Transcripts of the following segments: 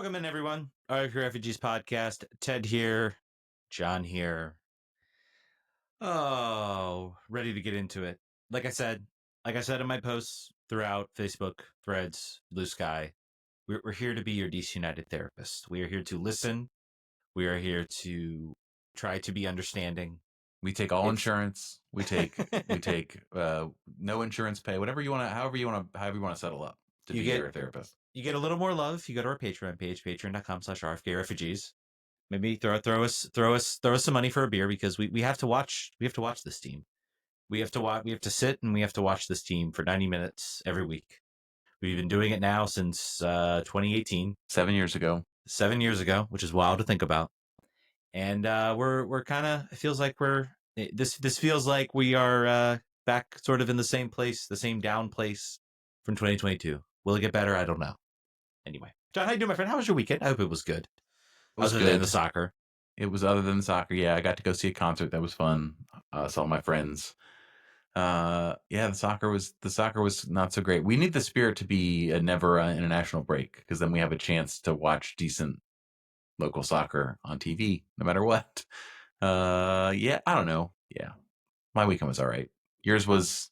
Welcome in, everyone. RFK Refugees Podcast. Ted here, John here. Oh, ready to get into it. Like I said in my posts throughout Facebook, Threads, Blue Sky, we're here to be your DC United therapist. We are here to listen. We are here to try to be understanding. We take all insurance. We take no insurance pay. Whatever you want to, however you want to settle up to be your therapist. You get a little more love if you go to our Patreon page, patreon.com/RFK Refugees. Maybe throw us some money for a beer, because we have to watch this team. We have to sit and we have to watch this team for 90 minutes every week. We've been doing it now since 2018. 7 years ago. 7 years ago, which is wild to think about. And we're kind of, it feels like this feels like we are back sort of in the same place, the same down place from 2022. Will it get better? I don't know. Anyway, John, how you doing, my friend? How was your weekend? I hope it was good. Other than the soccer. It was other than the soccer. Yeah, I got to go see a concert. That was fun. Saw my friends. The soccer was not so great. We need the Spirit to be a never international break, because then we have a chance to watch decent local soccer on TV, no matter what. I don't know. Yeah, my weekend was all right. Yours was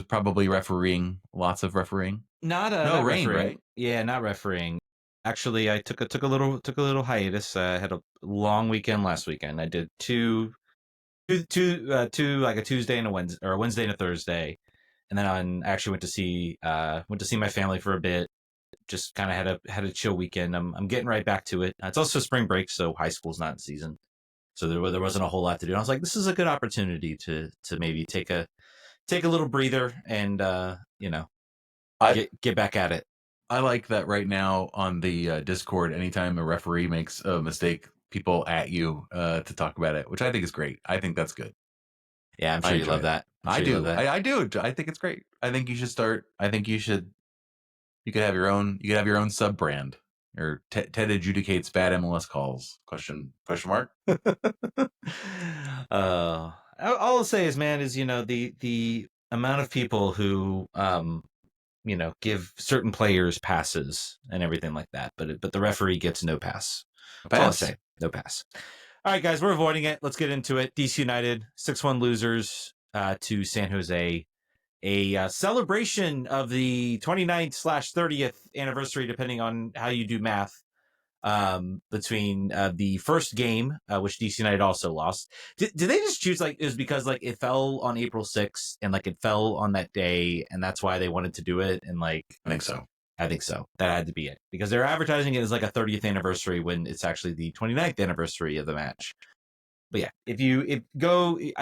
probably refereeing, lots of refereeing. Not rain, right? Yeah, not refereeing. Actually, I took a little hiatus. I had a long weekend last weekend. I did two like a Tuesday and a Wednesday, or a Wednesday and a Thursday, and then I actually went to see my family for a bit. Just kind of had a chill weekend. I'm getting right back to it. It's also spring break, so high school's not in season, so there wasn't a whole lot to do. And I was like, this is a good opportunity to maybe take a little breather and get back at it. I like that right now on the Discord. Anytime a referee makes a mistake, people at you to talk about it, which I think is great. I think that's good. Yeah, I'm sure you love that. I do. I do. I think it's great. I think you should start. I think you should. You could have your own. You could have your own sub brand. Or Ted adjudicates bad MLS calls? Question mark. All I'll say is, man, is the amount of people who give certain players passes and everything like that, but the referee gets no pass. That's all I say. No pass. All right, guys, we're avoiding it. Let's get into it. DC United 6-1 losers to San Jose. A celebration of the 29th/30th anniversary, depending on how you do math, between the first game, which DC United also lost. Did they just choose, like, it was because, like, it fell on April 6th and, like, it fell on that day, and that's why they wanted to do it? And, like, I think so. That had to be it, because they're advertising it as like a 30th anniversary when it's actually the 29th anniversary of the match. But yeah, I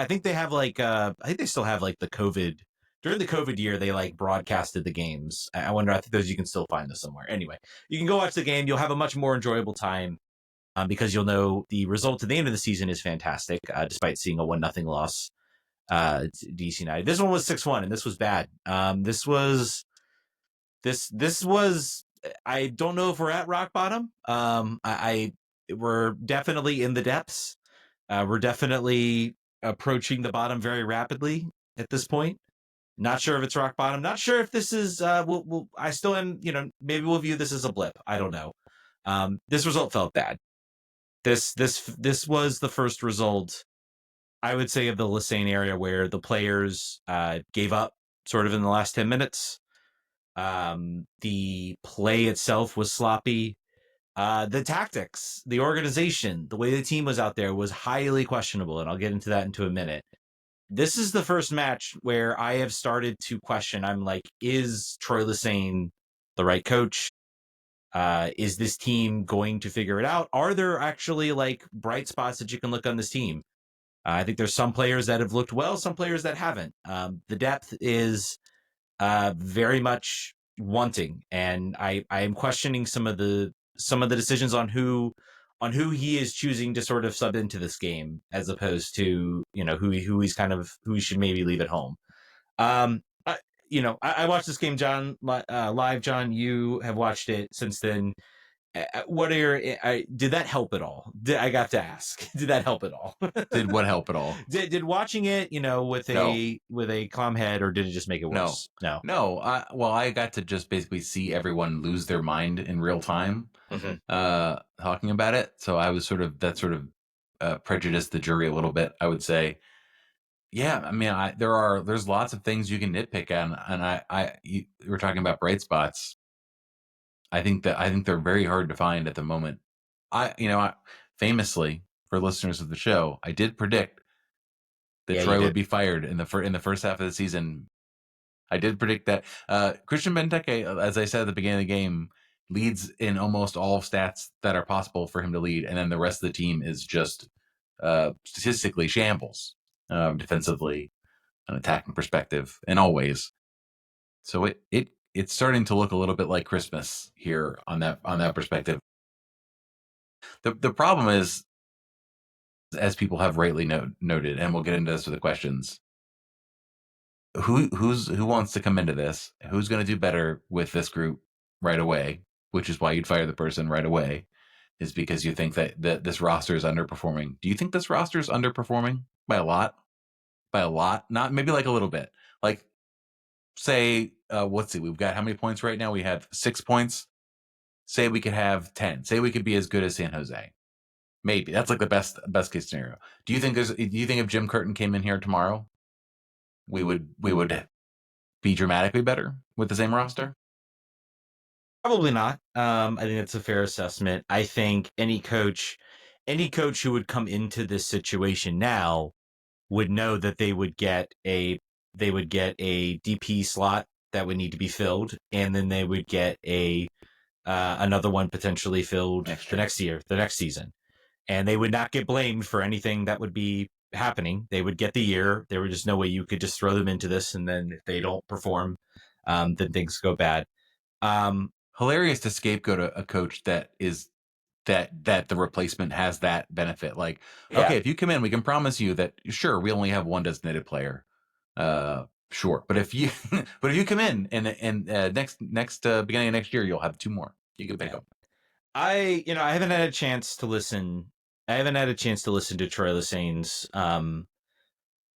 think they have like I think they still have like the COVID. During the COVID year, they like broadcasted the games. I wonder, I think those, you can still find those somewhere. Anyway, you can go watch the game. You'll have a much more enjoyable time, because you'll know the result at the end of the season is fantastic, despite seeing a 1-0 loss to DC United. This one was 6-1, and this was bad. This was, I don't know if we're at rock bottom. We're definitely in the depths. We're definitely approaching the bottom very rapidly at this point. Not sure if it's rock bottom. Not sure if this is, I still am, maybe we'll view this as a blip. I don't know. This result felt bad. This was the first result, I would say, of the Lesesne area where the players gave up sort of in the last 10 minutes. The play itself was sloppy. The tactics, the organization, the way the team was out there was highly questionable, and I'll get into that into a minute. This is the first match where I have started to question. I'm like, is Troy Lesesne the right coach? Is this team going to figure it out? Are there actually like bright spots that you can look on this team? I think there's some players that have looked well, some players that haven't. The depth is very much wanting, and I am questioning some of the decisions on who he is choosing to sort of sub into this game, as opposed to who he should maybe leave at home. I watched this game, John, live. John, you have watched it since then, what are your? Did that help at all? I got to ask. Did that help at all? Did what help at all? Did watching it, with No, a calm head, or did it just make it no, worse? No. no. Well, I got to just basically see everyone lose their mind in real time, Mm-hmm. talking about it. So I was prejudiced the jury a little bit, I would say. Yeah, I mean, there's lots of things you can nitpick on, and you were talking about bright spots. I think they're very hard to find at the moment. Famously for listeners of the show, I did predict that Yeah, you Troy would did. be fired in the first half of the season. I did predict that. Christian Benteke, as I said at the beginning of the game, leads in almost all stats that are possible for him to lead, and then the rest of the team is just statistically shambles, defensively, an attacking perspective, and always. So it's starting to look a little bit like Christmas here on that perspective. The problem is, as people have rightly noted, and we'll get into this with the questions. Who wants to come into this? Who's going to do better with this group right away? Which is why you'd fire the person right away, is because you think that this roster is underperforming. Do you think this roster is underperforming by a lot? By a lot, not maybe like a little bit. Like, say, let's see, we've got how many points right now? We have 6 points. Say we could have 10. Say we could be as good as San Jose. Maybe that's like the best case scenario. Do you think if Jim Curtin came in here tomorrow, we would be dramatically better with the same roster? Probably not. I think that's a fair assessment. I think any coach who would come into this situation now would know that they would get a DP slot that would need to be filled, and then they would get a another one potentially filled the next season, and they would not get blamed for anything that would be happening. They would get the year. There was just no way you could just throw them into this, and then if they don't perform, then things go bad. Um, Hilarious to scapegoat a coach that is that the replacement has that benefit. Like, yeah, okay, if you come in, we can promise you that sure we only have one designated player. Sure, but if you but if you come in and next beginning of next year, you'll have 2 more. You can pick them. I haven't had a chance to listen. I haven't had a chance to listen to Troy Lesesne's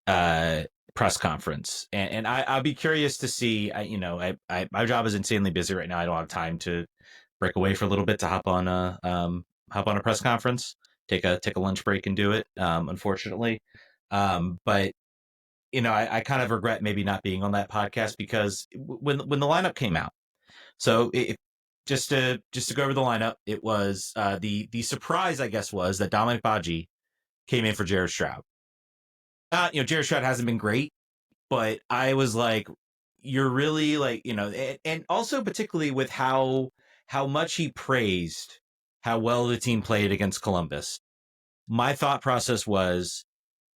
uh, press conference, and I'll be curious to see. My job is insanely busy right now. I don't have time to break away for a little bit to hop on a press conference, take a lunch break and do it. Unfortunately, but I kind of regret maybe not being on that podcast because when the lineup came out. So just to go over the lineup, it was the surprise, I guess, was that Dominic Baji came in for Jared Stroud. Jared Stroud hasn't been great, but I was like, you're really like, and also particularly with how much he praised how well the team played against Columbus. My thought process was,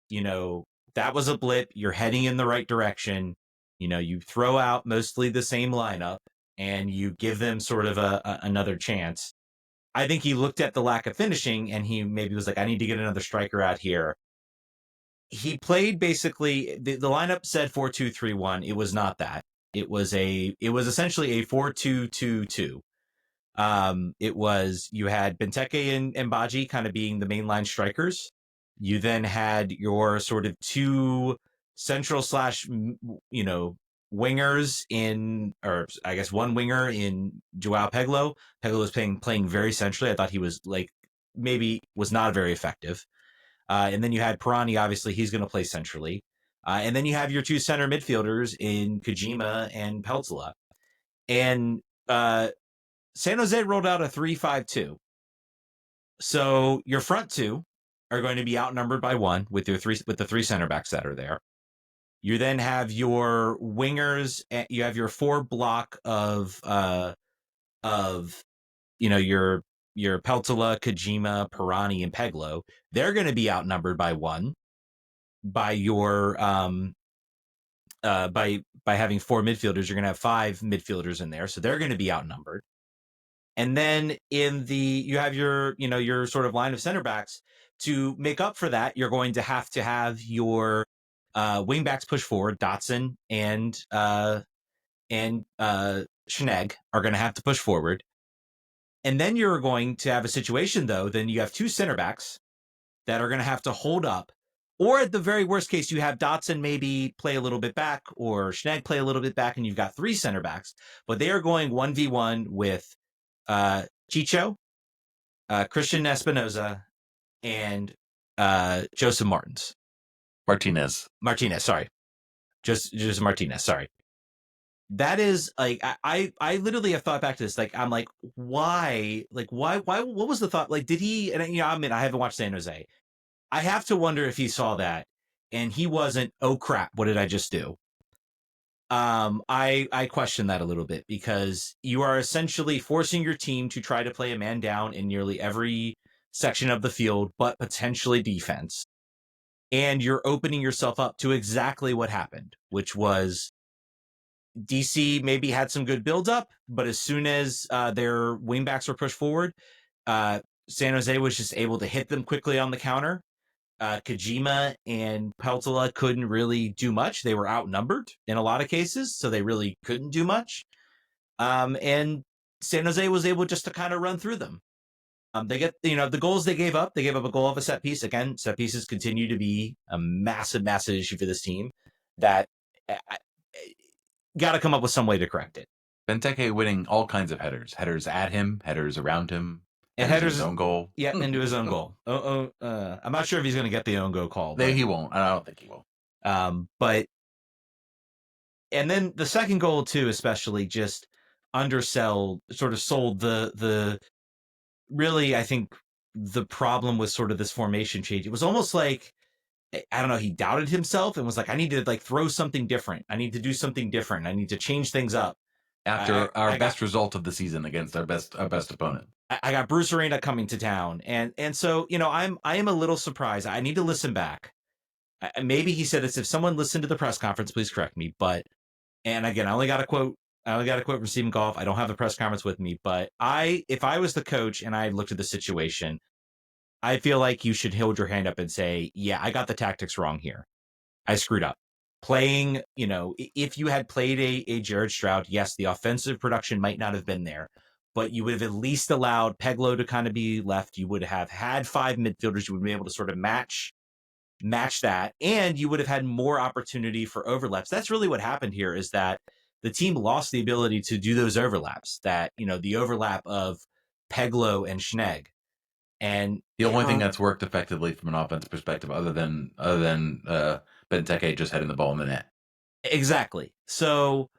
you know, that was a blip. You're heading in the right direction. You throw out mostly the same lineup and you give them sort of another chance. I think he looked at the lack of finishing and he maybe was like, I need to get another striker out here. He played basically the lineup said 4-2-3-1. It was not that. It was essentially a 4-2-2-2. It was you had Benteke and Baji kind of being the mainline strikers. You then had your sort of two central slash wingers or I guess one winger in Joao Pedro. Pedro was playing very centrally. I thought he was like maybe was not very effective. And then you had Pirani. Obviously, he's going to play centrally. And then you have your two center midfielders in Kojima and Peltola. And San Jose rolled out a 3-5-2. So your front two are going to be outnumbered by one with the three center backs that are there. You then have your wingers. You have your four block of your Peltola, Kojima, Pirani, and Peglo. They're going to be outnumbered by one by your by having four midfielders. You're going to have five midfielders in there, so they're going to be outnumbered. And then you have your sort of line of center backs to make up for that. You're going to have your wing backs push forward. Dotson and Schnegg are going to have to push forward. And then you're going to have a situation, though, then you have two center backs that are going to have to hold up. Or at the very worst case, you have Dotson maybe play a little bit back or Schnegg play a little bit back, and you've got three center backs. But they are going 1v1 with Chicho, Christian Espinoza, and Joseph Martinez, sorry. Just Martinez, sorry. That is like I literally have thought back to this. Like I'm like, why? Like why what was the thought? Like did he and I mean I haven't watched San Jose. I have to wonder if he saw that and he wasn't, oh crap, what did I just do? I question that a little bit because you are essentially forcing your team to try to play a man down in nearly every section of the field, but potentially defense. And you're opening yourself up to exactly what happened, which was DC maybe had some good buildup, but as soon as their wingbacks were pushed forward, San Jose was just able to hit them quickly on the counter. Kojima and Peltola couldn't really do much. They were outnumbered in a lot of cases, so they really couldn't do much. And San Jose was able just to kind of run through them. They get, the goals they gave up. They gave up a goal of a set piece. Again, set pieces continue to be a massive, massive issue for this team that got to come up with some way to correct it. Benteke winning all kinds of headers at him, headers around him, And headers in his own goal. Yeah, into his own goal. I'm not sure if he's going to get the own goal call. He won't. I don't think he will. But and then the second goal too, especially just sold the really, I think the problem with sort of this formation change. It was almost like, I don't know, he doubted himself and was like, I need to like throw something different. I need to do something different. I need to change things up. After our best result of the season against our best opponent. I got Bruce Arena coming to town. And so, I am a little surprised. I need to listen back. Maybe he said this. If someone listened to the press conference, please correct me. But, and again, I only got a quote from Stephen Goff. I don't have the press conference with me, but if I was the coach and I looked at the situation, I feel like you should hold your hand up and say, yeah, I got the tactics wrong here. I screwed up. Playing, if you had played a Jared Stroud, yes, the offensive production might not have been there, but you would have at least allowed Peglo to kind of be left. You would have had five midfielders. You would be able to sort of match that, and you would have had more opportunity for overlaps. That's really what happened here, is that the team lost the ability to do those overlaps, that, the overlap of Peglo and Schnegg. And the only thing that's worked effectively from an offensive perspective, other than Benteke just heading the ball in the net. Exactly. So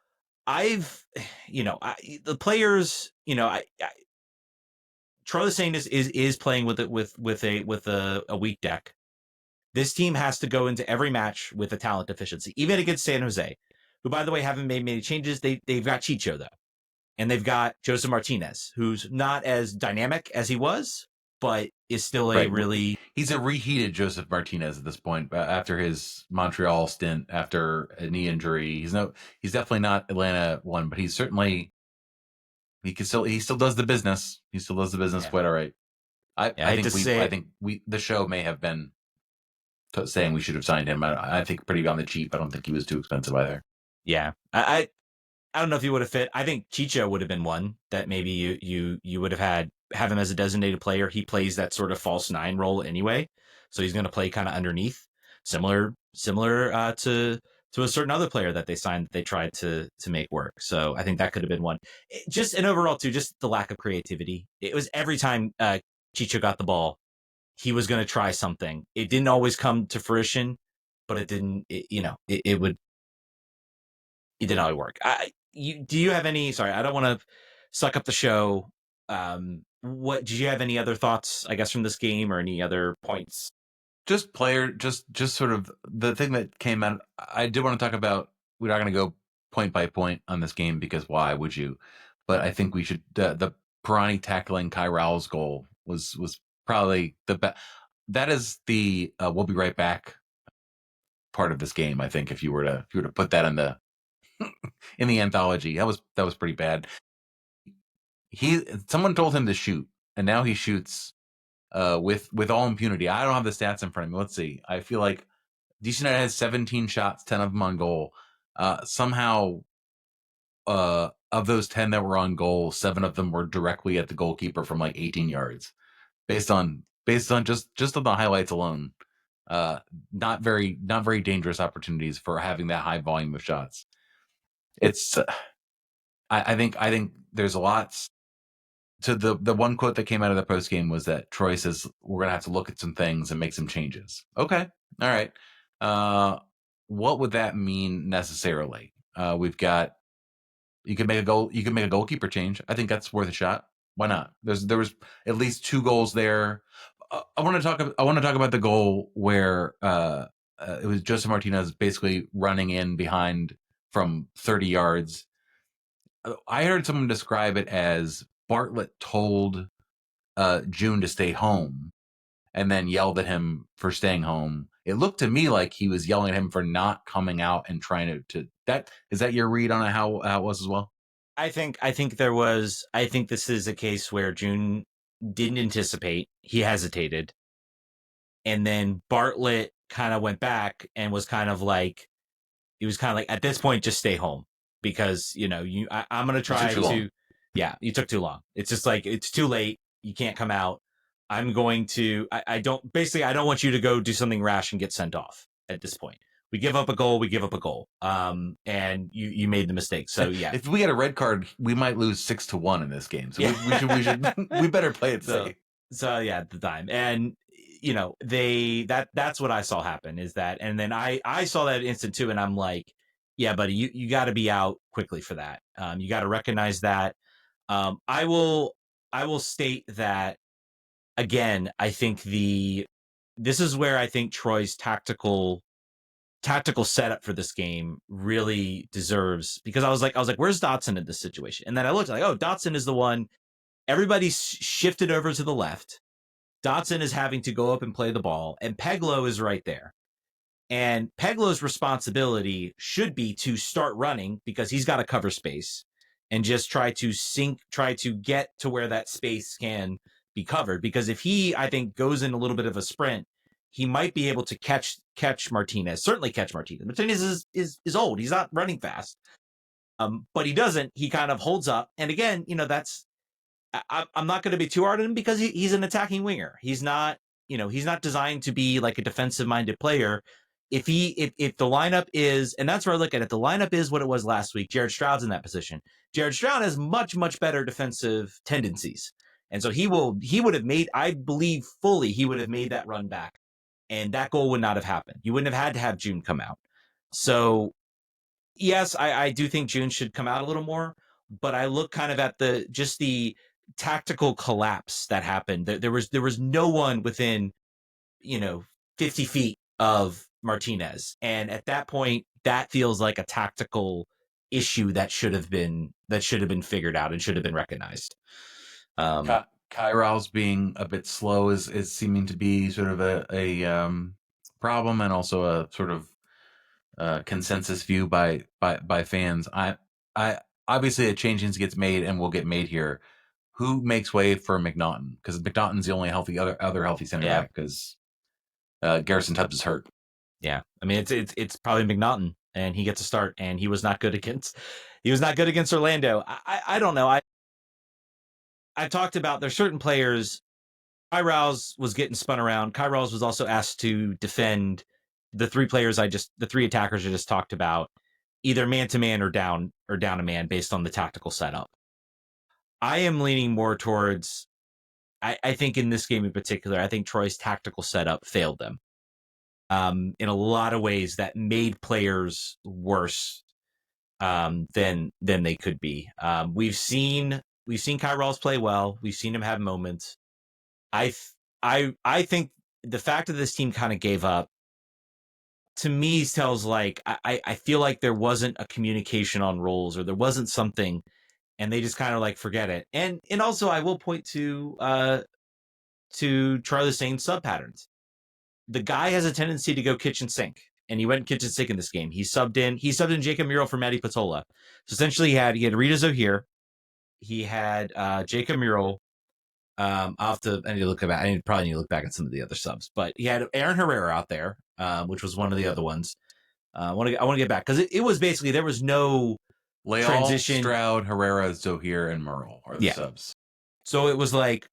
the players, Troy Lesesne is playing with a weak deck. This team has to go into every match with a talent deficiency, even against San Jose, who, by the way, haven't made many changes. They've got Chicho, though, and they've got Joseph Martinez, who's not as dynamic as he was, but is still he's a reheated Joseph Martinez at this point after his Montreal stint, after a knee injury. He's definitely not Atlanta one, but he's certainly, he still does the business. He still does the business quite all right. I think the show may have been saying we should have signed him. I think pretty on the cheap. I don't think he was too expensive either. Yeah. I don't know if he would have fit. I think Chicho would have been one that maybe you would have have him as a designated player. He plays that sort of false nine role anyway, so he's going to play kind of underneath, similar to a certain other player that they signed that they tried to make work. So I think that could have been one. And overall too, just the lack of creativity. It was every time Chicho got the ball, he was going to try something. It didn't always come to fruition, but it didn't. It didn't always work. Do you have any? Sorry, I don't want to suck up the show. What did you have any other thoughts, I guess, from this game, or any other points? Just sort of the thing that came out. I did want to talk about. We're not going to go point by point on this game because why would you? But I think we should. The Pirani tackling Kai Raul's goal was probably the best. That is the we'll be right back part of this game. I think if you were to put that in the in the anthology, that was pretty bad. Someone told him to shoot, and now he shoots with all impunity. I don't have the stats in front of me. Let's see. I feel like DC United has 17 shots, 10 of them on goal. Somehow of those 10 that were on goal, 7 of them were directly at the goalkeeper from like 18 yards, based on just on the highlights alone. Uh, not very dangerous opportunities for having that high volume of shots. It's I think there's a lot to the one quote that came out of the post game was that Troy says we're gonna have to look at some things and make some changes. Okay, all right. Uh, what would that mean necessarily? We've got you can make a goal. You can make a goalkeeper change. I think that's worth a shot. Why not? There was at least 2 goals there. I want to talk. I want to talk about the goal where it was Joseph Martinez basically running in behind from 30 yards. I heard someone describe it as Bartlett told June to stay home and then yelled at him for staying home. It looked to me like he was yelling at him for not coming out and trying to that is that your read on how it was as well? I think this is a case where June didn't anticipate. He hesitated. And then Bartlett kind of went back and was kind of like, he was kind of like, at this point, just stay home because, I'm going to try to, yeah, you took too long. It's just like, it's too late. You can't come out. I'm going to, I don't, basically, I don't want you to go do something rash and get sent off at this point. We give up a goal. We give up a goal. And you made the mistake. So yeah, if we get a red card, we might lose 6-1 in this game. So yeah. we better play it safe. So yeah, at the time, and that's what I saw happen is that, and then I saw that instant too, and I'm like, yeah, buddy, you got to be out quickly for that. You got to recognize that. I will state that again. I think this is where I think Troy's tactical setup for this game really deserves, because I was like, where's Dotson in this situation? And then I looked like, oh, Dotson is the one. Everybody's shifted over to the left. Dotson is having to go up and play the ball, and Peglo is right there. And Peglo's responsibility should be to start running because he's got to cover space and just try to get to where that space can be covered. Because if he, I think, goes in a little bit of a sprint, he might be able to catch Martinez. Certainly catch Martinez. Martinez is old. He's not running fast. But he doesn't. He kind of holds up. And again, that's I'm not going to be too hard on him because he's an attacking winger. He's not designed to be like a defensive minded player. If the lineup is, and that's where I look at it, the lineup is what it was last week. Jared Stroud's in that position. Jared Stroud has much, much better defensive tendencies. And so he would have made, I believe fully, he would have made that run back. And that goal would not have happened. You wouldn't have had to have June come out. So yes, I do think June should come out a little more, but I look kind of at the tactical collapse that happened. There was no one within 50 feet of Martinez, and at that point that feels like a tactical issue that should have been figured out and should have been recognized. Kai Rouse being a bit slow is seeming to be sort of a problem, and also a sort of consensus view by fans. I obviously a change gets made and will get made here. Who makes way for McNaughton? Because McNaughton's the only other healthy center back because Garrison Tubbs is hurt. Yeah, I mean it's probably McNaughton, and he gets a start, and he was not good against Orlando. I don't know. I talked about there's certain players. Kai Rouse was getting spun around. Kai Rouse was also asked to defend the three attackers I just talked about, either man to man or down a man based on the tactical setup. I am leaning more towards, I think in this game in particular, I think Troy's tactical setup failed them in a lot of ways that made players worse than they could be. We've seen Kai Rouse play well. We've seen him have moments. I think the fact that this team kind of gave up, to me, tells like I feel like there wasn't a communication on roles, or there wasn't something, and they just kind of like forget it. And also I will point to Troy Lesesne sub patterns. The guy has a tendency to go kitchen sink, and he went kitchen sink in this game. He subbed in Jacob Murrell for Matty Patola. So essentially he had Rita Zohir, he had Jacob Murrell. I need to look back at some of the other subs, but he had Aaron Herrera out there, which was one of the other ones. I want to get back because it was basically there was no Leal, transition. Stroud, Herrera, Zohir, and Merle are the Yeah. subs. So it was like,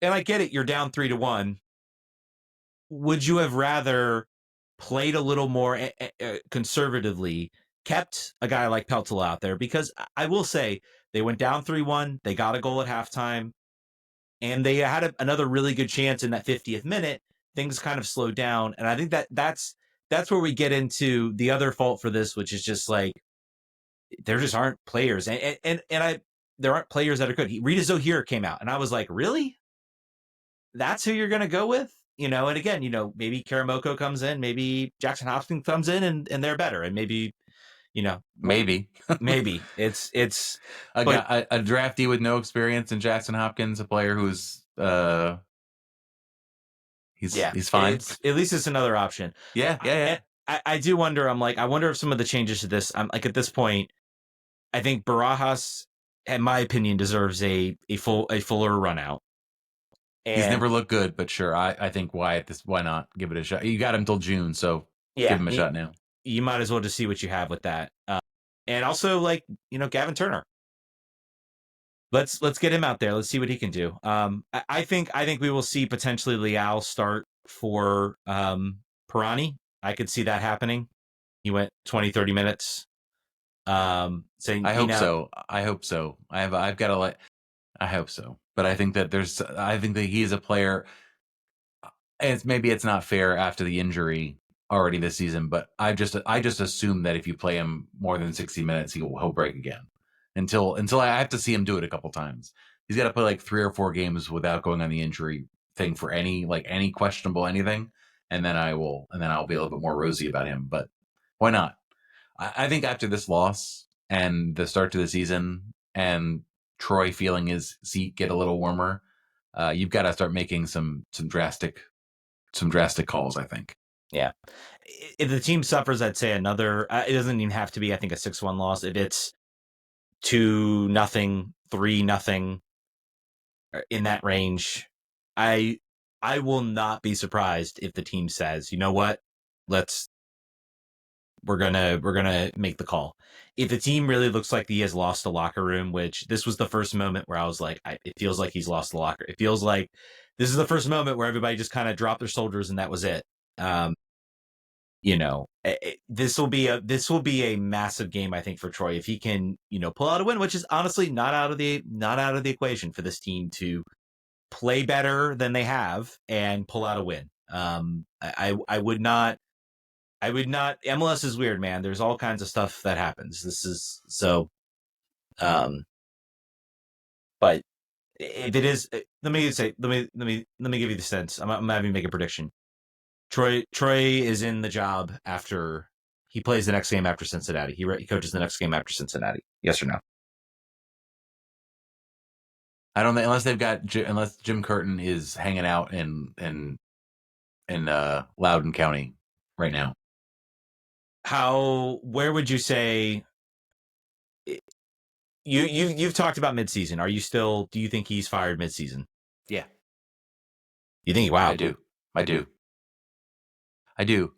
and I get it, you're down 3-1. Would you have rather played a little more conservatively, kept a guy like Peltl out there? Because I will say they went down 3-1, they got a goal at halftime, and they had another really good chance in that 50th minute. Things kind of slowed down, and I think that's where we get into the other fault for this, which is just like there just aren't players, and I there aren't players that are good. Rita Zohir came out, and I was like, really? That's who you're going to go with? And again, maybe Karamoko comes in, maybe Jackson Hopkins comes in, and they're better, and maybe, you know, Maybe maybe it's, a but guy, a draftee with no experience in Jackson Hopkins, a player who's yeah, he's fine. it's at least it's another option. Yeah, yeah, yeah. And I do wonder. I'm like, I wonder if some of the changes to this. I'm like, at this point, I think Barajas, in my opinion, deserves a fuller run out. He's And never looked good, but sure, I think why not give it a shot? You got him till June, so give yeah, him a shot now. you might as well just see what you have with that. And also, like, Gavin Turner. Let's get him out there. Let's see what he can do. I think we will see potentially Leal start for Pirani. I could see that happening. He went 20, 30 minutes. Saying, I hope so. I hope so. I've got to like. I hope so. But I think that he is a player. And maybe it's not fair after the injury already this season, but I just assume that if you play him more than 60 minutes, he'll break again. Until I have to see him do it a couple times. He's got to play like 3 or 4 games without going on the injury thing for any questionable anything, and then I'll be a little bit more rosy about him. But why not? I think after this loss and the start to the season and Troy feeling his seat get a little warmer, you've got to start making some drastic calls, I think. Yeah. If the team suffers, I'd say another. It doesn't even have to be, I think, a 6-1 loss. If it's 2-0, 3-0 in that range, I will not be surprised if the team says, you know what, we're gonna make the call. If the team really looks like he has lost the locker room, which this was the first moment where I was like, it feels like he's lost the locker. It feels like this is the first moment where everybody just kind of dropped their shoulders and that was it. This will be a massive game, I think, for Troy if he can, pull out a win, which is honestly not out of the equation for this team to play better than they have and pull out a win. I would not. MLS is weird, man. There's all kinds of stuff that happens. This is so. But if it is, let me give you the sense. I'm having to make a prediction. Troy is in the job after he plays the next game after Cincinnati. He coaches the next game after Cincinnati. Yes or no? I don't think unless Jim Curtin is hanging out in Loudoun County right now. Where would you say you've talked about midseason? Do you think he's fired midseason? Yeah. You think, wow. I do.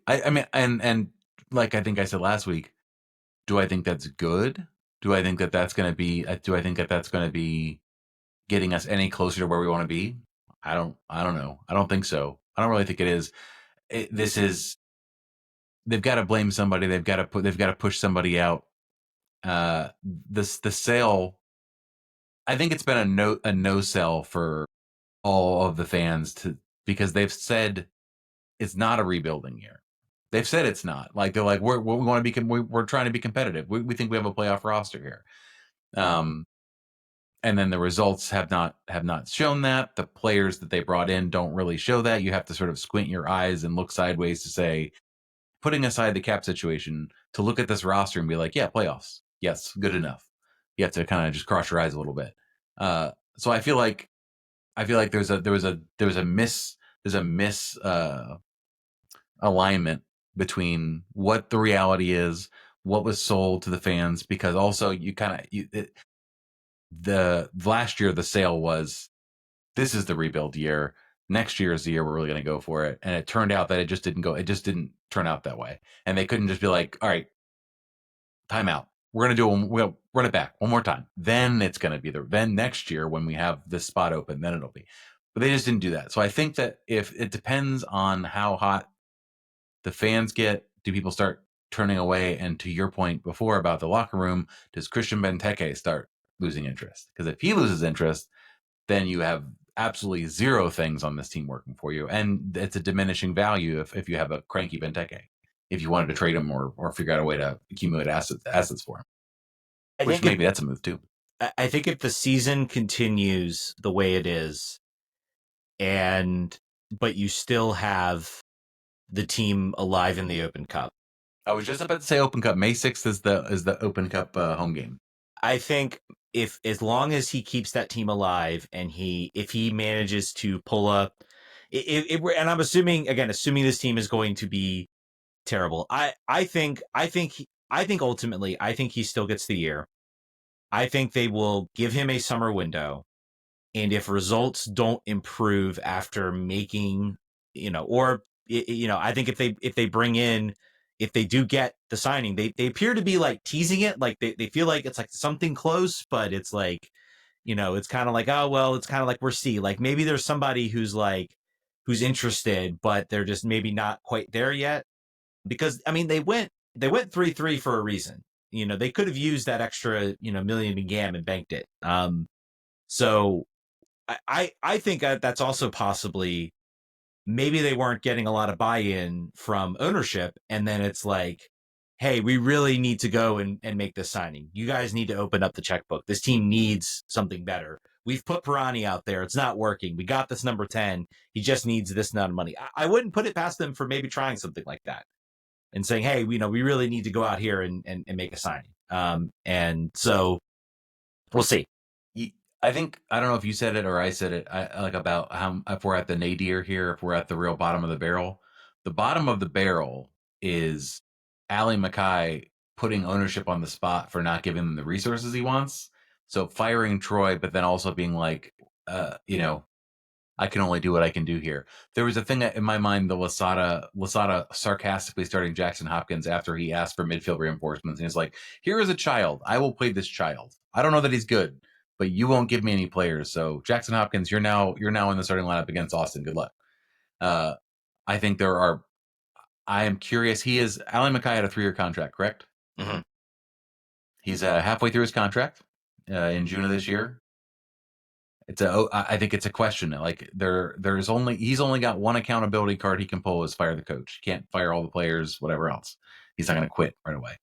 I mean, and like I think I said last week, do I think that's good? Do I think that that's going to be getting us any closer to where we want to be? I don't know. I don't think so. I don't really think it is. They've got to blame somebody. They've got to push somebody out. The sale, I think it's been a no sell for all of the fans because they've said it's not a rebuilding year. They've said it's not. Like they're like we want to be we're trying to be competitive. We think we have a playoff roster here. And then the results have not shown that. The players that they brought in don't really show that. You have to sort of squint your eyes and look sideways to say, putting aside the cap situation, to look at this roster and be like, yeah, playoffs. Yes, good enough. You have to kind of just cross your eyes a little bit. So I feel like there's a miss alignment between what the reality is, what was sold to the fans, because also the last year the sale was, this is the rebuild year. Next year is the year we're really going to go for it. And it turned out that it just didn't turn out that way. And they couldn't just be like, all right, timeout. we're gonna we'll run it back one more time. Then it's gonna be then next year when we have this spot open, then it'll be. But they just didn't do that. So I think that if it depends on how hot the fans get, do people start turning away? And to your point before about the locker room, does Christian Benteke start losing interest? Because if he loses interest, then you have absolutely zero things on this team working for you, and it's a diminishing value if you have a cranky Benteke. If you wanted to trade him or figure out a way to accumulate assets for him, I which think if maybe that's a move too. I think if the season continues the way it is, and but you still have the team alive in the Open Cup, I was just about to say Open Cup. May 6th is the Open Cup home game. I think if as long as he keeps that team alive and if he manages to pull up, and I'm assuming this team is going to be terrible. I think ultimately I think he still gets the year. I think they will give him a summer window, and if results don't improve after making, I think if they bring in, if they do get the signing, they appear to be like teasing it, like they feel like it's like something close, but it's like, it's kind of like, oh well, it's kind of like we're like maybe there's somebody who's interested, but they're just maybe not quite there yet. Because I mean they went 3-3 for a reason. They could have used that extra, million in GAM and banked it. So I think that's also possibly maybe they weren't getting a lot of buy-in from ownership, and then it's like, hey, we really need to go and make this signing. You guys need to open up the checkbook. This team needs something better. We've put Pirani out there. It's not working. We got this number 10. He just needs this amount of money. I wouldn't put it past them for maybe trying something like that and saying, hey, we really need to go out here and make a signing. And so we'll see. I think I don't know if you said it or I said it. I like about how if we're at the nadir here, if we're at the real bottom of the barrel. The bottom of the barrel is Ali Mackay putting ownership on the spot for not giving him the resources he wants. So firing Troy, but then also being like, I can only do what I can do here. There was a thing that in my mind, the Lasada sarcastically starting Jackson Hopkins after he asked for midfield reinforcements. And he's like, here is a child. I will play this child. I don't know that he's good, but you won't give me any players. So Jackson Hopkins, you're now in the starting lineup against Austin. Good luck. Uh, I think I am curious. Ali Mackay had a 3-year contract, correct? Mm-hmm. He's halfway through his contract in June of this year. I think it's a question. Like he's only got one accountability card he can pull is fire the coach. He can't fire all the players, whatever else. He's not going to quit right away.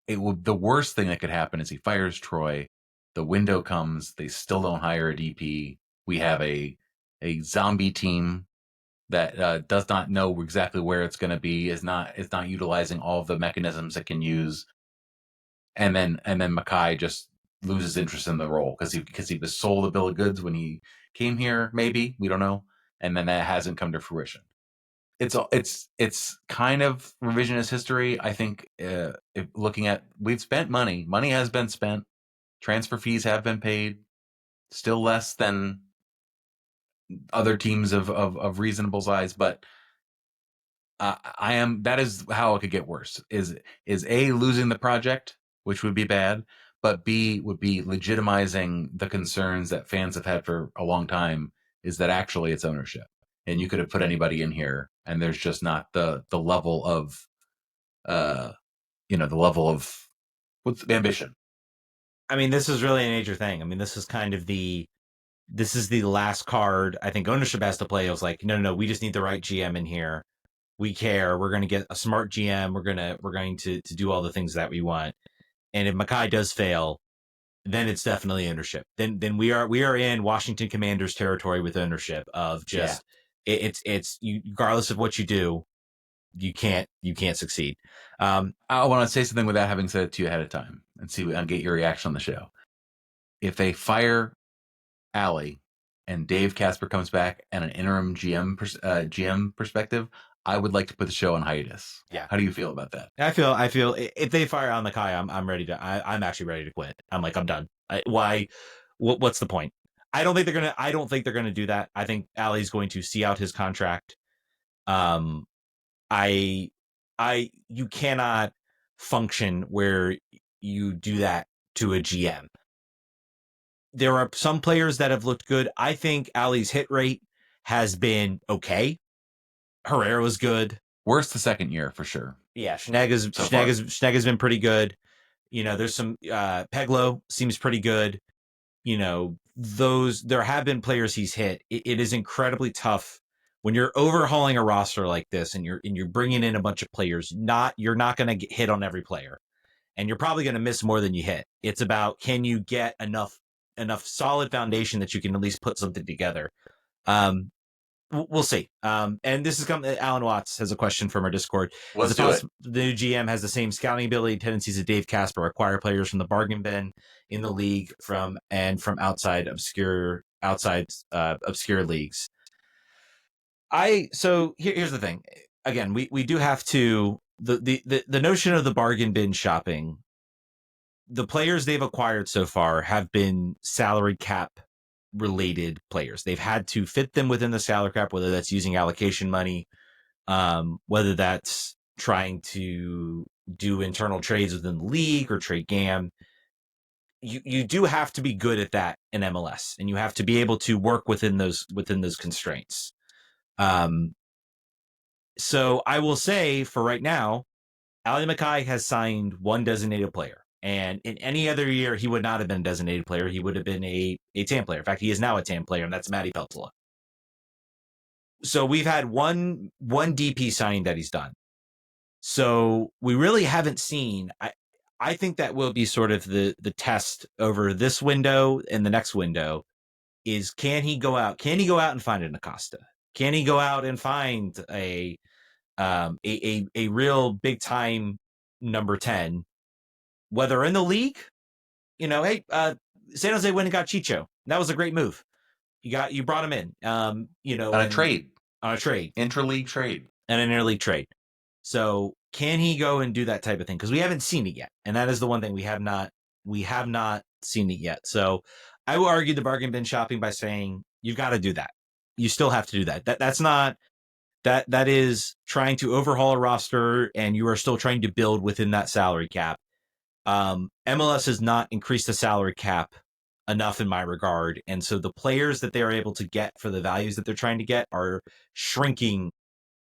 The worst thing that could happen is he fires Troy. The window comes. They still don't hire a DP. We have a zombie team that does not know exactly where it's going to be. Is not utilizing all of the mechanisms it can use. And then Mackay just loses interest in the role because he was sold a bill of goods when he came here. Maybe we don't know, and then that hasn't come to fruition. It's kind of revisionist history. I think if looking at we've spent money has been spent, transfer fees have been paid, still less than other teams of reasonable size, but that is how it could get worse. Is A, losing the project, which would be bad, but B, would be legitimizing the concerns that fans have had for a long time, is that actually it's ownership. And you could have put anybody in here and there's just not the level of the level of what's the ambition. I mean, this is really a major thing. I mean, this is the last card I think ownership has to play. I was like, no, we just need the right GM in here. We care. We're going to get a smart GM. We're going to do all the things that we want. And if Mackay does fail, then it's definitely ownership. Then we are in Washington Commanders territory with ownership of just it's you, regardless of what you do, you can't succeed. I want to say something without having said it to you ahead of time and get your reaction on the show. If they fire Ali and Dave Casper comes back and an interim GM perspective, I would like to put the show on hiatus. Yeah. How do you feel about that? I feel if they fire on the Kai, I'm ready to. I'm actually ready to quit. I'm like, I'm done. Why? What's the point? I don't think they're gonna do that. I think Ali's going to see out his contract. I you cannot function where you do that to a GM. There are some players that have looked good. I think Ali's hit rate has been okay. Herrera was good. Worst the second year for sure. Yeah, So far. Schnega's been pretty good. There's some Peglo seems pretty good. There have been players he's hit. It is incredibly tough when you're overhauling a roster like this and you're bringing in a bunch of players. You're not going to get hit on every player, and you're probably going to miss more than you hit. It's about, can you get enough solid foundation that you can at least put something together. We'll see. And this is coming. Alan Watts has a question from our Discord. Let's do it. The new GM has the same scouting ability tendencies of Dave Casper, acquire players from the bargain bin in the league from outside obscure leagues. Here's the thing. Again, we do have to the notion of the bargain bin shopping. The players they've acquired so far have been salary cap related players. They've had to fit them within the salary cap, whether that's using allocation money, whether that's trying to do internal trades within the league or trade GAM. You do have to be good at that in MLS, and you have to be able to work within those constraints. So I will say, for right now, Ali Mackay has signed one designated player. And in any other year, he would not have been a designated player. He would have been a TAM player. In fact, he is now a TAM player, and that's Matty Peltola. So we've had one DP signing that he's done. So we really haven't seen. I think that will be sort of the test over this window and the next window is, can he go out? Can he go out and find an Acosta? Can he go out and find a real big time number 10? Whether in the league, hey, San Jose went and got Chicho. That was a great move. You brought him in, on a trade, interleague trade, and an interleague trade. So can he go and do that type of thing? Because we haven't seen it yet, and that is the one thing we have not seen it yet. So I will argue the bargain bin shopping by saying you've got to do that. You still have to do that. That's not that is trying to overhaul a roster, and you are still trying to build within that salary cap. MLS has not increased the salary cap enough in my regard. And so the players that they're able to get for the values that they're trying to get are shrinking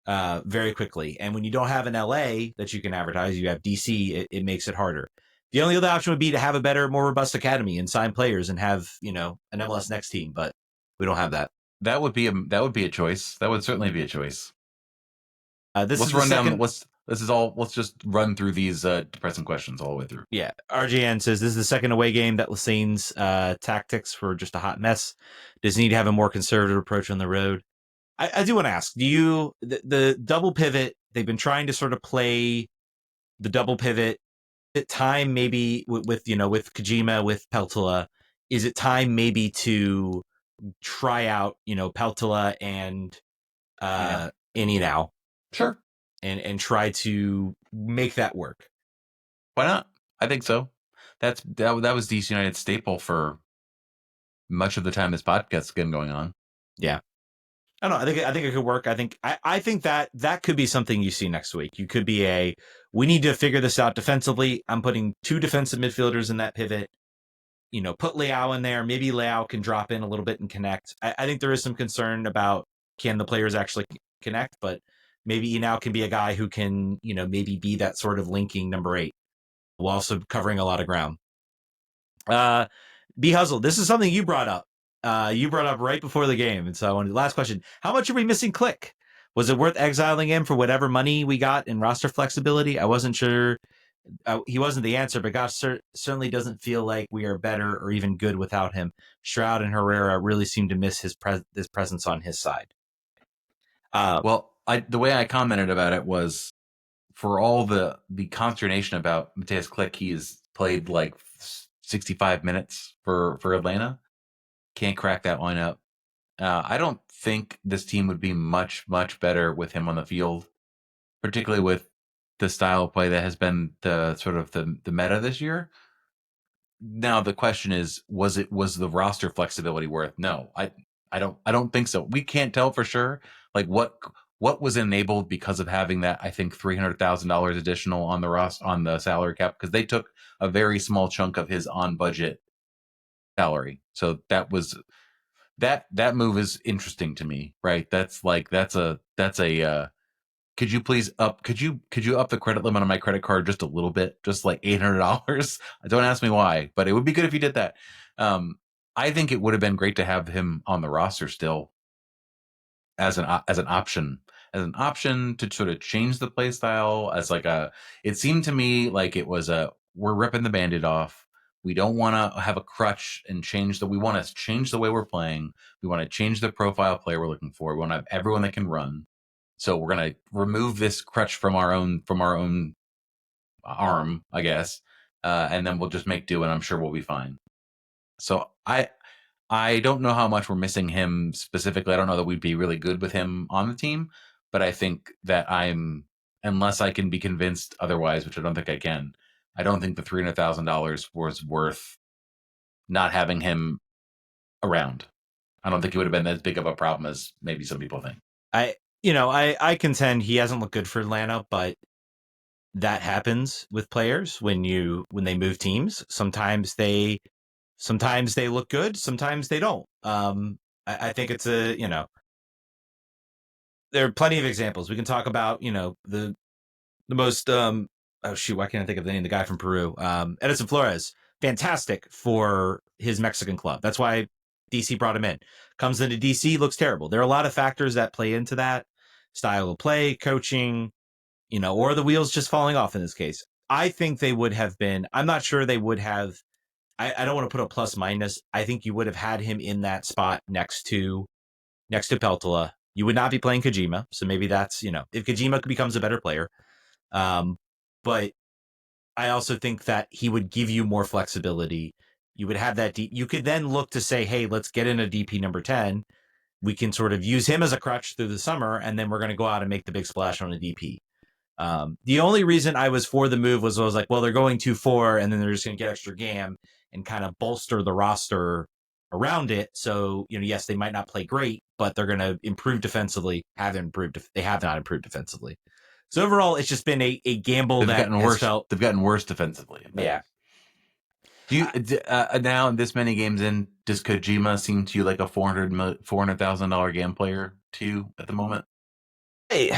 very quickly. And when you don't have an LA that you can advertise, you have DC, it makes it harder. The only other option would be to have a better, more robust academy and sign players and have, an MLS next team, but we don't have that. That would be a choice. That would certainly be a choice. Let's just run through these depressing questions all the way through. Yeah. RJN says this is the second away game that Lesesne's tactics for just a hot mess. Does he need to have a more conservative approach on the road? I do want to ask, the double pivot, they've been trying to sort of play the double pivot at time, maybe with Kojima, with Peltola, is it time maybe to try out, Peltola and Innie now? Sure. And try to make that work. Why not? I think so. That was DC United's staple for much of the time this podcast has been going on. Yeah. I don't know. I think it could work. I think that could be something you see next week. You could be we need to figure this out defensively. I'm putting 2 defensive midfielders in that pivot. Put Leao in there. Maybe Leao can drop in a little bit and connect. I think there is some concern about, can the players actually connect, but maybe Inau can be a guy who can, maybe be that sort of linking number 8 while also covering a lot of ground. B Huzzle, this is something you brought up. You brought up right before the game. And so I wanted, last question, how much are we missing Click? Was it worth exiling him for whatever money we got in roster flexibility? I wasn't sure. He wasn't the answer, but gosh, certainly doesn't feel like we are better or even good without him. Stroud and Herrera really seem to miss his presence on his side. The way I commented about it was, for all the consternation about Mateus Click, he has played like 65 minutes for Atlanta. Can't crack that line up. I don't think this team would be much, much better with him on the field, particularly with the style of play that has been the sort of the meta this year. Now the question is, was the roster flexibility worth? No, I don't think so. We can't tell for sure. Like what was enabled because of having that, I think $300,000 additional on the salary cap, because they took a very small chunk of his on budget salary. So that move is interesting to me, right? That's a could you up the credit limit on my credit card just a little bit, just like $800? Don't ask me why, but it would be good if you did that. Um, I think it would have been great to have him on the roster still as an option to sort of change the play style. It seemed to me like it was we're ripping the bandit off. We don't want to have a crutch and we want to change the way we're playing. We want to change the profile player we're looking for. We want to have everyone that can run. So we're going to remove this crutch from our own arm, I guess. And then we'll just make do, and I'm sure we'll be fine. So I don't know how much we're missing him specifically. I don't know that we'd be really good with him on the team, but I think that unless I can be convinced otherwise, which I don't think I can, I don't think the $300,000 was worth not having him around. I don't think it would have been as big of a problem as maybe some people think. I contend he hasn't looked good for Atlanta, but that happens with players when they move teams. Sometimes they look good, sometimes they don't. I think it's there are plenty of examples. We can talk about, the most oh shoot, why can't I think of the name? The guy from Peru, Edison Flores, fantastic for his Mexican club. That's why DC brought him in. Comes into DC, looks terrible. There are a lot of factors that play into that: style of play, coaching, or the wheels just falling off in this case. I think they would have been. I'm not sure they would have. I don't want to put a plus minus. I think you would have had him in that spot next to Peltola. You would not be playing Kojima, so maybe that's if Kojima becomes a better player. But I also think that he would give you more flexibility. You would have that. You could then look to say, hey, let's get in a DP number 10. We can sort of use him as a crutch through the summer, and then we're going to go out and make the big splash on a DP. The only reason I was for the move was I was like, well, they're going 2-4, and then they're just going to get extra GAM and kind of bolster the roster around it. So, yes, they might not play great, but they're going to improve defensively. They have not improved defensively. So overall, it's just been a gamble They've that gotten has worse. felt. They've gotten worse defensively. Yeah. Do you now this many games in? Does Kojima seem to you like a $400,000 game player to you at the moment? Hey.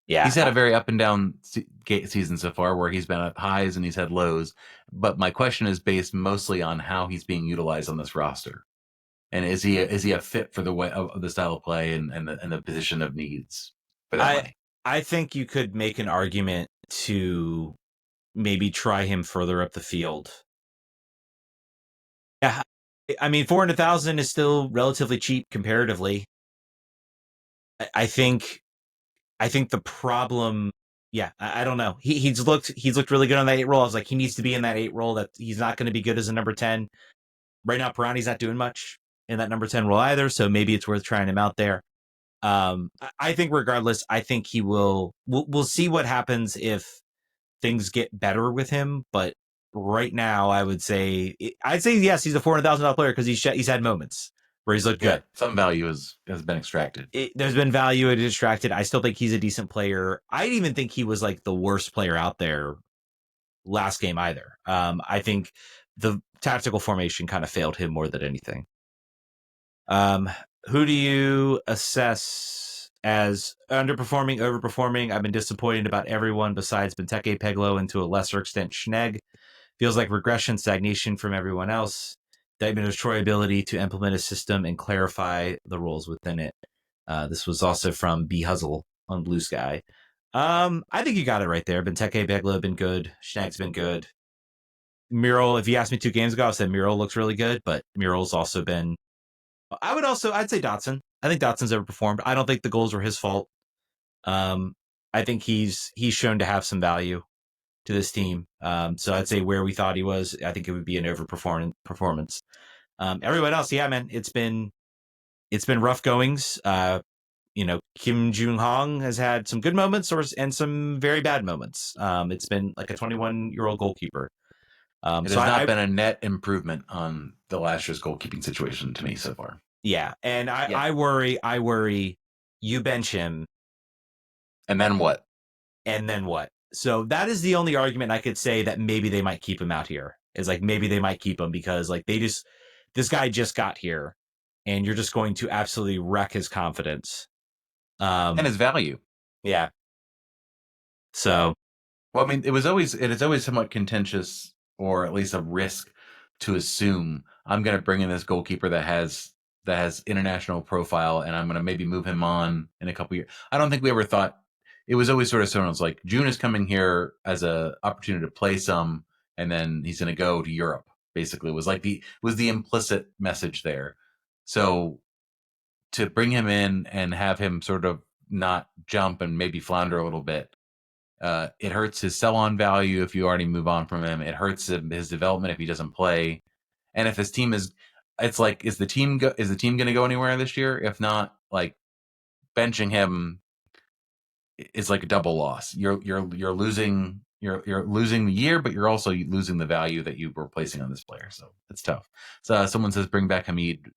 Yeah, he's had a very up and down season so far, where he's been at highs and he's had lows. But my question is based mostly on how he's being utilized on this roster, and is he a fit for the way of the style of play and the position of needs for that money? I think you could make an argument to maybe try him further up the field. Yeah, I mean, 400,000 is still relatively cheap comparatively. I think the problem, yeah, I don't know. He's looked really good on that 8 role. I was like, he needs to be in that 8 role. That he's not going to be good as a number 10 right now. Pirani's not doing much in that number 10 role either, so maybe it's worth trying him out there. I think regardless, I think he will. We'll see what happens if things get better with him, but right now, I'd say yes, he's a $400,000 player because he's had moments where he's looked good. Some value has been extracted. There's been value extracted. I still think he's a decent player. I didn't even think he was like the worst player out there last game either. I think the tactical formation kind of failed him more than anything. Who do you assess as underperforming, overperforming? I've been disappointed about everyone besides Benteke, Peglo, and to a lesser extent Schnegg. Feels like regression, stagnation from everyone else. Indictment of Troy ability to implement a system and clarify the roles within it. This was also from B Huzzle on Blue Sky. I think you got it right there. Benteke, Peglo have been good. Schnegg's been good. Mural, if you asked me 2 games ago, I said Mural looks really good, but Mural's also been. I'd say Dotson. I think Dotson's overperformed. I don't think the goals were his fault. I think he's shown to have some value to this team. So I'd say where we thought he was, I think it would be an performance. Everyone else, yeah, man, it's been rough goings. Kim Jung Hong has had some good moments and some very bad moments. It's been like a 21-year-old goalkeeper. It has not been a net improvement on the last year's goalkeeping situation to me so far. Yeah, and I worry You bench him, And then what? and then what? So that is the only argument I could say that maybe they might keep him out here. Is like maybe they might keep him because like this guy just got here, and you're just going to absolutely wreck his confidence. And his value. Yeah. So Well, I mean, it is always somewhat contentious, or at least a risk, to assume I'm going to bring in this goalkeeper that has international profile, and I'm going to maybe move him on in a couple years. I don't think we ever thought. It was always sort of someone was like, June is coming here as a opportunity to play some, and then he's going to go to Europe. Basically, was the implicit message there. So to bring him in and have him sort of not jump and maybe flounder a little bit, it hurts his sell-on value if you already move on from him. It hurts his development if he doesn't play. And if his team is, it's like, is the team going to go anywhere this year? If not, like benching him is like a double loss. You're losing you're losing the year, but you're also losing the value that you were placing on this player. So it's tough. So someone says bring back Hamid.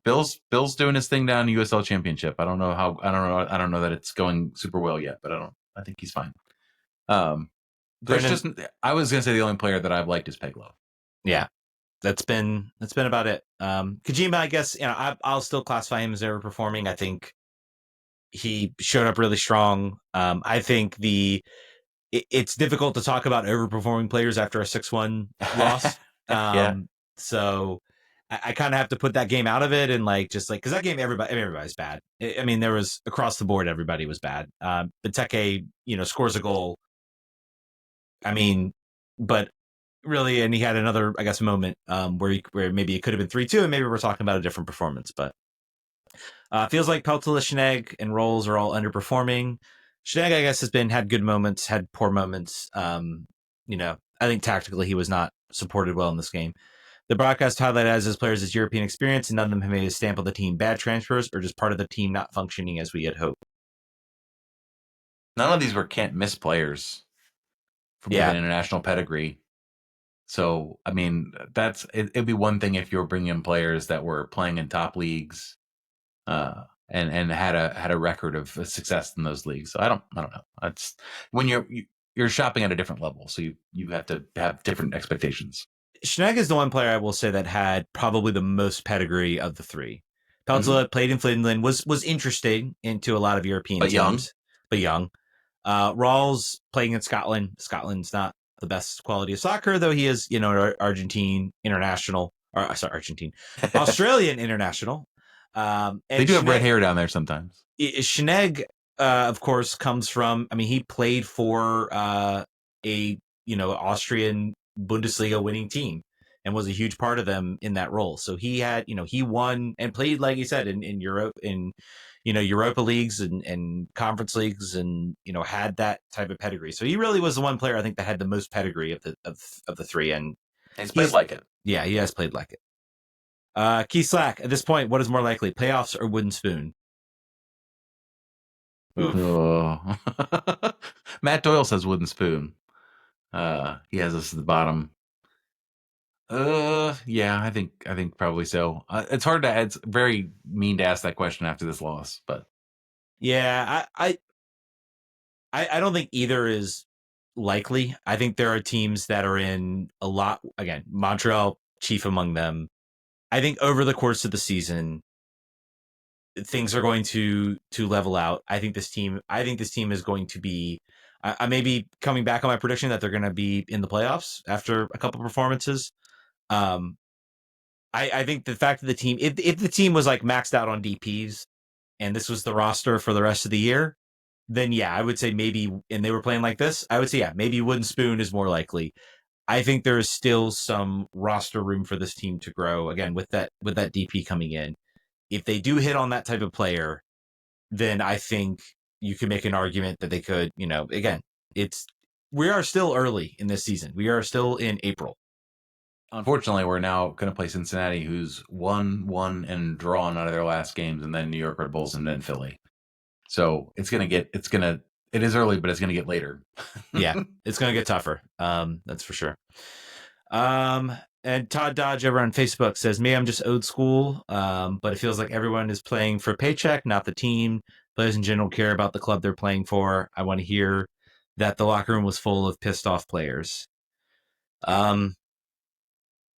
Bill's doing his thing down in the USL Championship. I don't know that it's going super well yet, but I think he's fine. There's Brendan, just I was gonna say the only player that I've liked is Peglo. yeah, that's been about it. Kojima, I guess I'll still classify him as overperforming. I think he showed up really strong. I think it's difficult to talk about overperforming players after a 6-1 loss. Yeah. So I kind of have to put that game out of it and like just like because that game everybody's bad. I mean there was across the board everybody was bad. Benteke scores a goal. I mean, but really, and he had another I guess moment where maybe it could have been 3-2 and maybe we're talking about a different performance, but. Feels like Peltola, Schnegg, and Rolls are all underperforming. Schnegg, I guess, had good moments, had poor moments. I think tactically he was not supported well in this game. The broadcast highlighted as his players' his European experience, and none of them have made a stamp on the team bad transfers or just part of the team not functioning as we had hoped. None of these were can't miss players with Yeah, an international pedigree. So I mean, it'd be one thing if you were bringing in players that were playing in top leagues, and had a record of success in those leagues. So I don't know. That's when you're shopping at a different level, so you have to have different expectations. Schnegg is the one player I will say that had probably the most pedigree of the three. Mm-hmm. Peltola played in Finland, was interesting into a lot of European But young. teams, but young. Rawls playing in Scotland. Scotland's not the best quality of soccer, though he is, Argentine international, or sorry, Argentine, Australian international. They And do have red Schnegg, hair down there sometimes. Schnegg, of course, comes from. I mean, he played for a Austrian Bundesliga winning team and was a huge part of them in that role. So he had, he won and played, like you said, in Europe, in Europa leagues and conference leagues, and had that type of pedigree. So he really was the one player I think that had the most pedigree of the three, and He's played like it. yeah, he has played like it. Key Slack, at this point, what is more likely, playoffs or wooden spoon? Oof. Oh. Matt Doyle says wooden spoon. He has us at the bottom. Yeah, I think probably so. It's hard to. It's very mean to ask that question after this loss, but Yeah, I don't think either is likely. I think there are teams that are in a lot. Again, Montreal chief among them. I think over the course of the season, things are going to level out. I think this team is going to be. I may be coming back on my prediction that they're going to be in the playoffs after a couple performances. Um, I think the fact that the team, if the team was like maxed out on DPS and this was the roster for the rest of the year, then yeah, I would say maybe, and they were playing like this, I would say, yeah, maybe Wooden Spoon is more likely. I think there is still some roster room for this team to grow again with that DP coming in. If they do hit on that type of player, then I think you can make an argument that they could, again, we are still early in this season. We are still in April. unfortunately, we're now going to play Cincinnati, who's won, and drawn out of their last games, and then New York Red Bulls and then Philly. So it is early, but it's going to get later. Yeah, it's going to get tougher. That's for sure. And And Todd Dodge over on Facebook says, "Me, I'm just old school, but it feels like everyone is playing for a paycheck, not the team. Players in general care about the club they're playing for. I want to hear that the locker room was full of pissed off players." Um,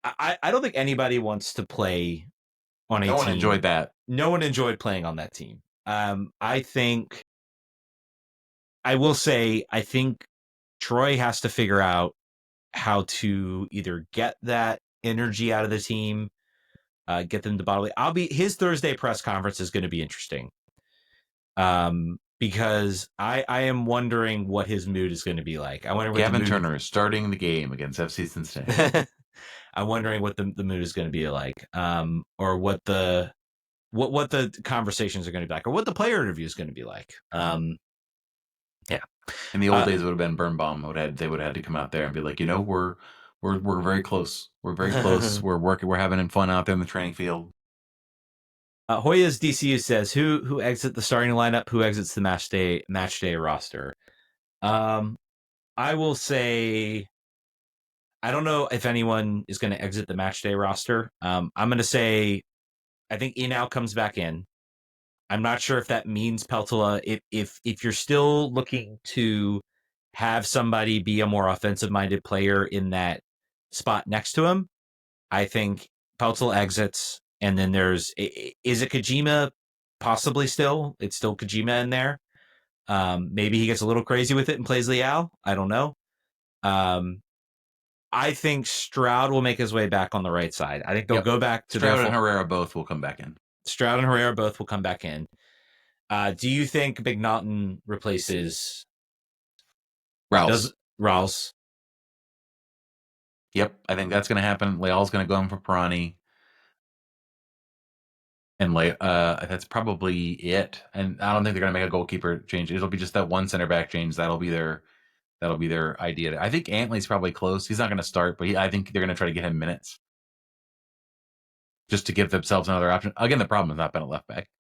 I don't think anybody wants to play on a No one enjoyed team. that. No one enjoyed playing on that team. I think I will say I think Troy has to figure out how to either get that energy out of the team, get them to bottle. His Thursday press conference is going to be interesting. Because I am wondering what his mood is going to be like. I wonder what Gavin the mood. Turner is starting the game against FC Cincinnati. I'm wondering what the mood is going to be like, or what the conversations are going to be like, or what the player interview is going to be like. Yeah. In the old days, it would have been Birnbaum. They would have had to come out there and be like, we're very close. We're very close. We're working. We're having fun out there in the training field. Hoya's DCU says, who exits the starting lineup? Who exits the match day roster? I will say, I don't know if anyone is going to exit the match day roster. I'm going to say, I think Inau comes back in. I'm not sure if that means Peltola. If you're still looking to have somebody be a more offensive minded player in that spot next to him, I think Peltola exits, and then is it Kojima? Possibly still. It's still Kojima in there. Maybe he gets a little crazy with it and plays Leal. I don't know. I think Stroud will make his way back on the right side. I think they'll go back to Stroud and Herrera both will come back in. Stroud and Herrera both will come back in. Do you think McNaughton replaces Rouse? Yep, I think that's going to happen. Leal's going to go in for Pirani. And that's probably it. And I don't think they're going to make a goalkeeper change. It'll be just that one center back change. That'll be their idea. I think Antley's probably close. He's not going to start, but I think they're going to try to get him minutes just to give themselves another option. Again, the problem has not been a left back,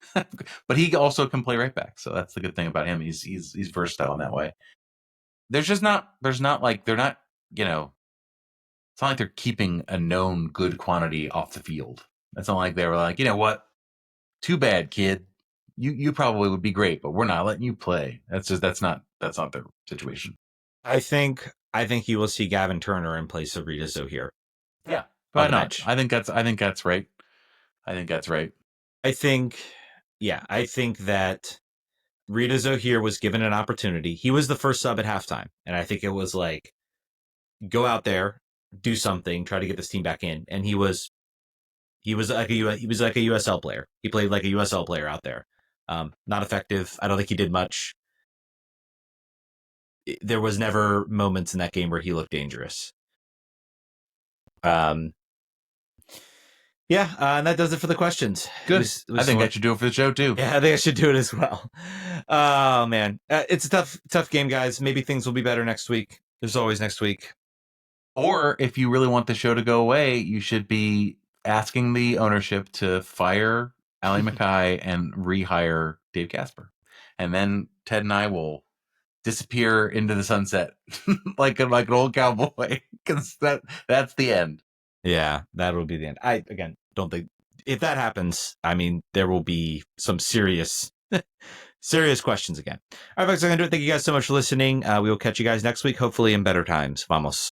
but he also can play right back. So that's the good thing about him. He's versatile in that way. There's not like they're not, it's not like they're keeping a known good quantity off the field. It's not like they were like, you know what? Too bad, kid. You probably would be great, but we're not letting you play. That's not their situation. I think you will see Gavin Turner in place of Rita Zohir. Yeah, why not? I think that's right. I think that Rita Zohir was given an opportunity. He was the first sub at halftime, and I think it was like, go out there, do something, try to get this team back in. And he was like a USL player. He played like a USL player out there. Not effective. I don't think he did much. There was never moments in that game where he looked dangerous. And that does it for the questions. Good. I think I should do it for the show too. Yeah, I think I should do it as well. Oh man, it's a tough game, guys. Maybe things will be better next week. There's always next week. Or if you really want the show to go away, you should be asking the ownership to fire Ali Mackay and rehire Dave Casper. And then Ted and I will disappear into the sunset like an old cowboy, because that's the end. Yeah, that will be the end. I, again, don't think if that happens, I mean, there will be some serious questions again. All right, folks, I'm going to do it. Thank you guys so much for listening. We will catch you guys next week, hopefully in better times. Vamos.